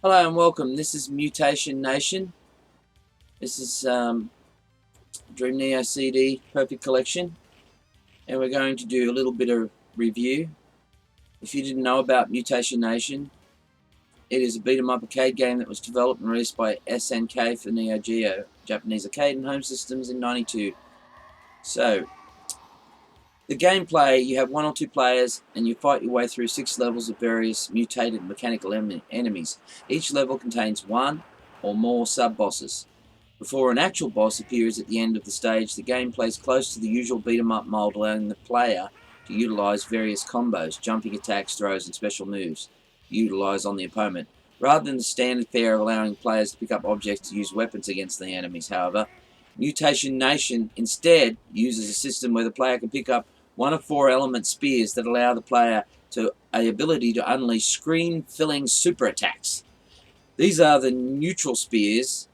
Hello and welcome. This is Mutation Nation. This is DreamNeo CD Perfect Collection, and we're going to do a little bit of review. If you didn't know about Mutation Nation, it is a beat-em-up arcade game that was developed and released by SNK for Neo Geo, Japanese arcade and home systems in '92. So, the gameplay, you have one or two players, and you fight your way through 6 levels of various mutated mechanical enemies. Each level contains one or more sub-bosses. Before an actual boss appears at the end of the stage, the game plays close to the usual beat-em-up mold, allowing the player to utilize various combos, jumping attacks, throws, and special moves utilized on the opponent. Rather than the standard fare of allowing players to pick up objects to use weapons against the enemies, however, Mutation Nation instead uses a system where the player can pick up one of 4 element spears that allow the player to the ability to unleash screen-filling super attacks. These are the neutral spears.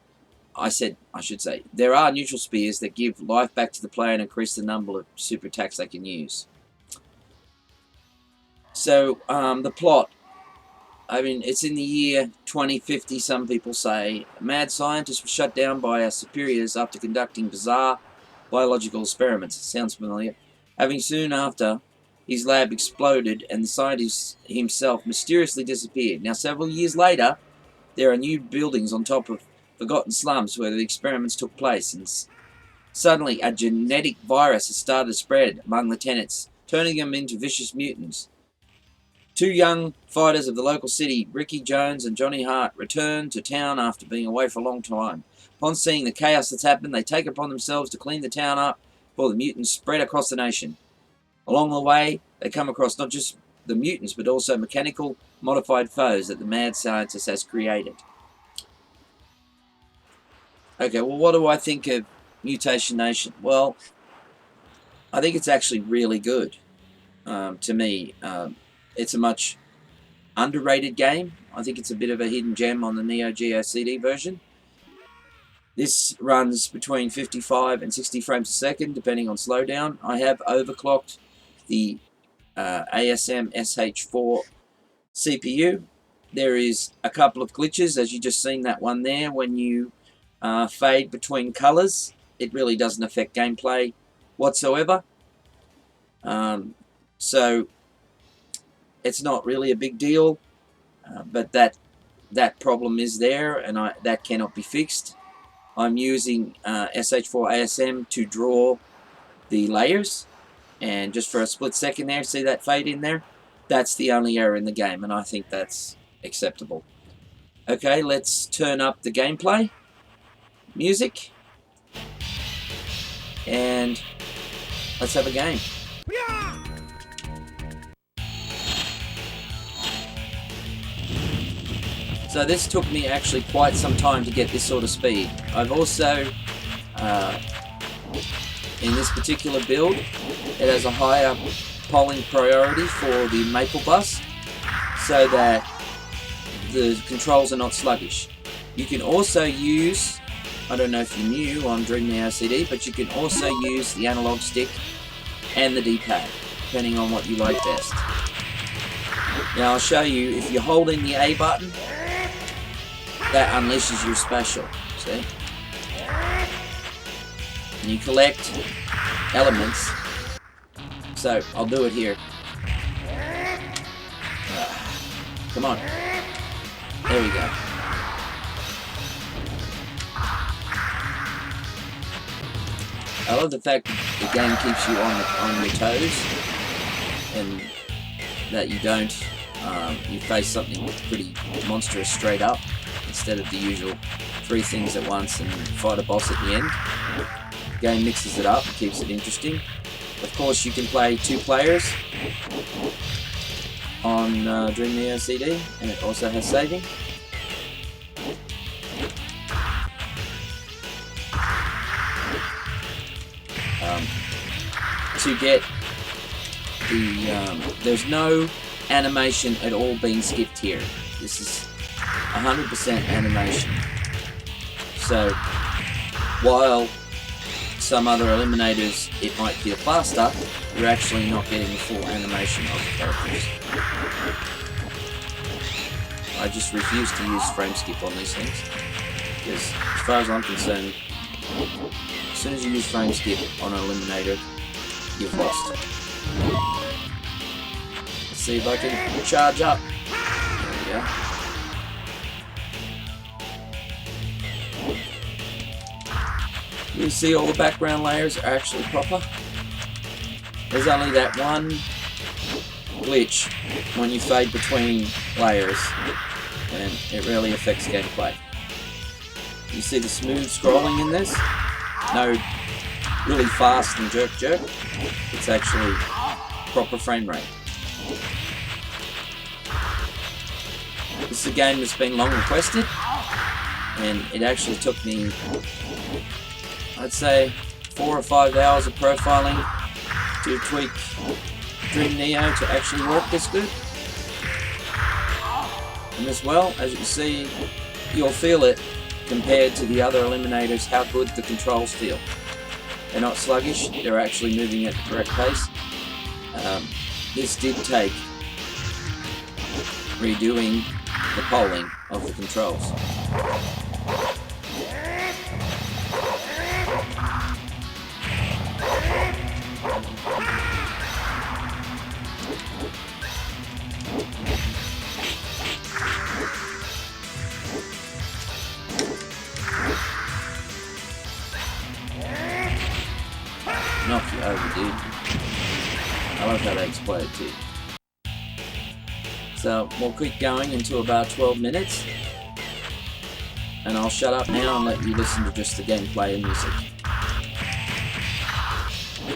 I should say, there are neutral spears that give life back to the player and increase the number of super attacks they can use. So, the plot, it's in the year 2050, some people say. A mad scientist was shut down by our superiors after conducting bizarre biological experiments. It sounds familiar. Having soon after, his lab exploded and the scientist himself mysteriously disappeared. Now, several years later, there are new buildings on top of forgotten slums where the experiments took place, and suddenly a genetic virus has started to spread among the tenants, turning them into vicious mutants. 2 young fighters of the local city, Ricky Jones and Johnny Hart, return to town after being away for a long time. Upon seeing the chaos that's happened, they take it upon themselves to clean the town up before the mutants spread across the nation. Along the way, they come across not just the mutants, but also mechanical modified foes that the mad scientist has created. Okay, well, what do I think of Mutation Nation? Well, I think it's actually really good. To me, it's a much underrated game. I think it's a bit of a hidden gem on the Neo Geo CD version. This runs between 55 and 60 frames a second, depending on slowdown. I have overclocked the ASM SH4 CPU. There is a couple of glitches, as you just seen that one there, when you fade between colors. It really doesn't affect gameplay whatsoever. So it's not really a big deal, but that problem is there, and that cannot be fixed. I'm using SH4 ASM to draw the layers, and just for a split second there, see that fade in there? That's the only error in the game, and I think that's acceptable. Okay, let's turn up the gameplay music, and let's have a game. So this took me actually quite some time to get this sort of speed. I've also, in this particular build, it has a higher polling priority for the Maple bus, so that the controls are not sluggish. You can also use, I don't know if you knew on DreamNeo CD, but you can also use the analog stick and the D-pad, depending on what you like best. Now I'll show you, if you hold in the A button, that unleashes your special, see? And you collect elements. So, I'll do it here. Come on. There we go. I love the fact that the game keeps you on your toes, and that you don't, you face something that's pretty monstrous straight up, instead of the usual 3 things at once and fight a boss at the end. The game mixes it up and keeps it interesting. Of course, you can play 2 players on DreamNeo CD, and it also has saving. To get the, there's no animation at all being skipped here. This is 100% animation. So, while some other eliminators, it might feel faster, you're actually not getting the full animation of the characters. I just refuse to use frame skip on these things, because as far as I'm concerned, as soon as you use frame skip on an eliminator, you've lost. Let's see if I can charge up. There we go. You see all the background layers are actually proper. There's only that one glitch when you fade between layers, and it really affects gameplay. You see the smooth scrolling in this? No really fast and jerk. It's actually proper frame rate. This is a game that's been long requested, and it actually took me, I'd say, 4 or 5 hours of profiling to tweak DreamNeo to actually work this good. And as well, as you can see, you'll feel it compared to the other eliminators, how good the controls feel. They're not sluggish, they're actually moving at the correct pace. This did take redoing the polling of the controls. Knock you over, dude. I love how they explode too. So we'll keep going until about 12 minutes, and I'll shut up now and let you listen to just the gameplay and music.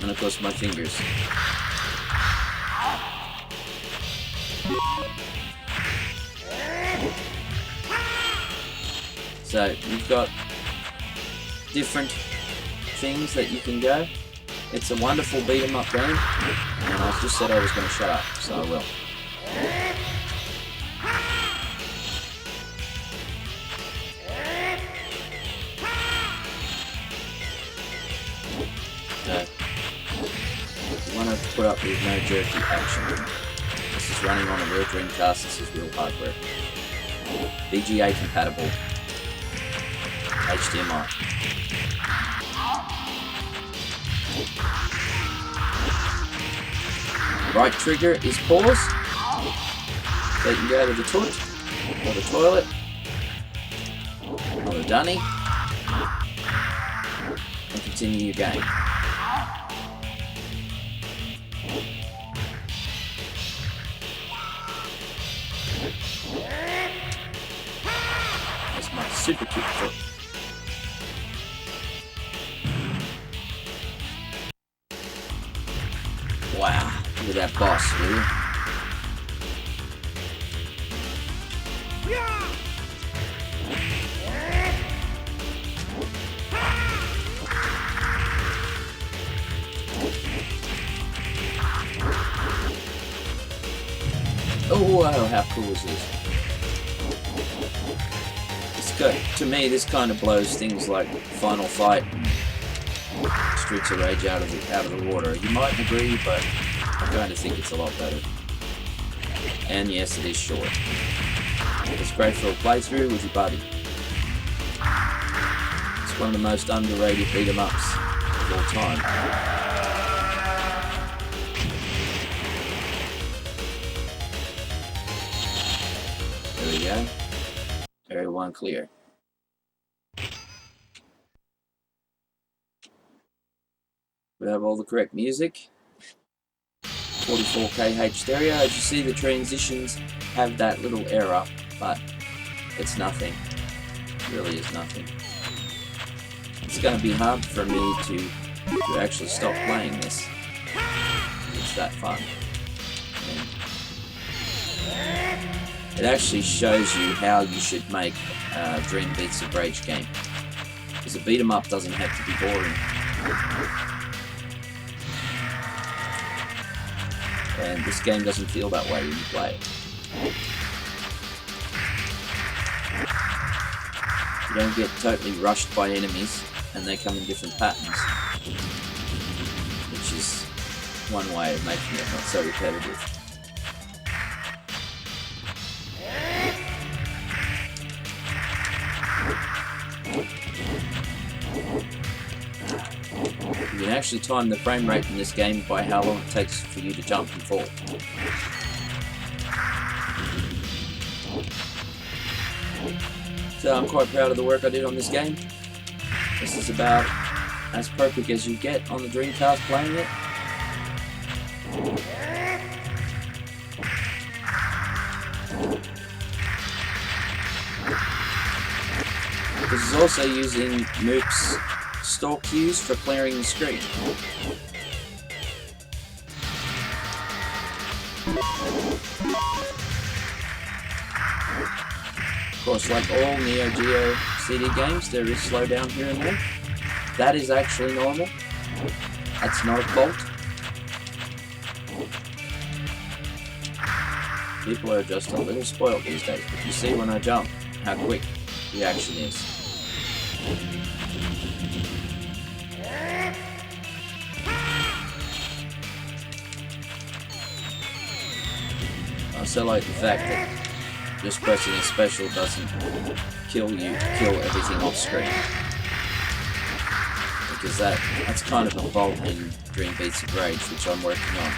And of course my fingers. So you've got different things that you can go. It's a wonderful beat 'em up game, and I just said I was going to shut up, so I will. So, you want to put up with no jerky action. This is running on a real Dreamcast, this is real hardware. VGA compatible. HDMI. Right trigger is pause, so you can go to the toot, or the toilet, or the dunny, and continue your game. That's my super cute foot. Wow, look at that boss, will you? Oh wow, how cool is this? To me, this kind of blows things like Final Fight and Streets of Rage out of the water. You might agree, but I kind of think it's a lot better. And yes, it is short. It's great for a playthrough with your buddy. It's one of the most underrated beat 'em ups of all time. There we go. Area 1 clear. We have all the correct music. 44K H stereo. As you see, the transitions have that little error, but it's nothing. It really is nothing. It's going to be hard for me to actually stop playing this. It's that fun. And it actually shows you how you should make a Dream Beats of Rage game. Because a beat 'em up doesn't have to be boring. And this game doesn't feel that way when you play it. You don't get totally rushed by enemies, and they come in different patterns, which is one way of making it not so repetitive. actually time the frame rate in this game by how long it takes for you to jump and fall. So I'm quite proud of the work I did on this game. This is about as perfect as you get on the Dreamcast playing it. This is also using Mook's store cues for clearing the screen. Of course, like all Neo Geo CD games, there is slowdown here and there. That is actually normal. That's not a fault. People are just a little spoiled these days, but you see when I jump how quick the action is. I also like the fact that just pressing a special doesn't kill everything off screen. Because that's kind of a fault in Dream Beats of Rage, which I'm working on.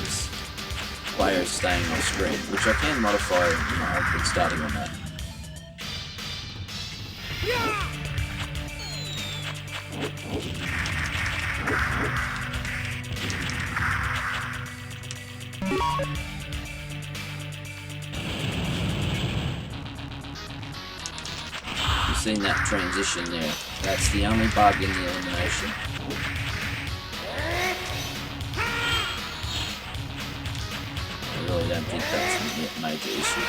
Is players staying off screen, which I can modify. I've been starting on that. You've seen that transition there. That's the only bug in the elimination. I really don't think that's a major issue.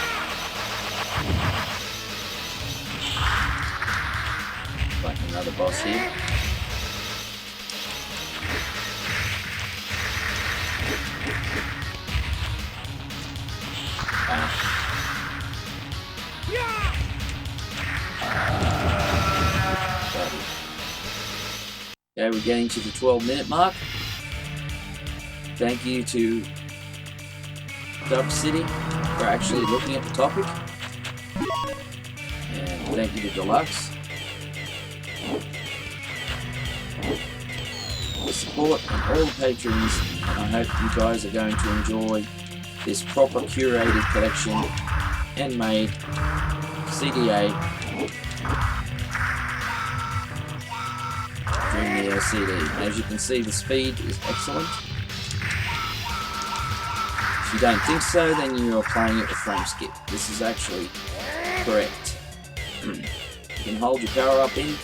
Like another boss here. Okay, we're getting to the 12-minute mark. Thank you to Dub City for actually looking at the topic. And thank you to Deluxe. The support and all the patrons, and I hope you guys are going to enjoy this proper curated collection, handmade CDA DreamNeo CD. As you can see, the speed is excellent. If you don't think so, then you are playing it with frame skip. This is actually correct. You can hold your power up in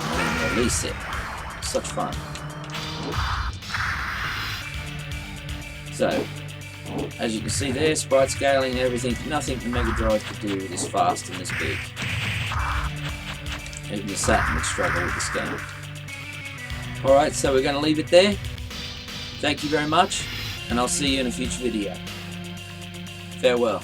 and release it. Such fun. So, as you can see there, sprite scaling and everything, nothing the Mega Drive could do this fast and this big. Even the Saturn would struggle with this game. Alright, so we're going to leave it there. Thank you very much, and I'll see you in a future video. Farewell.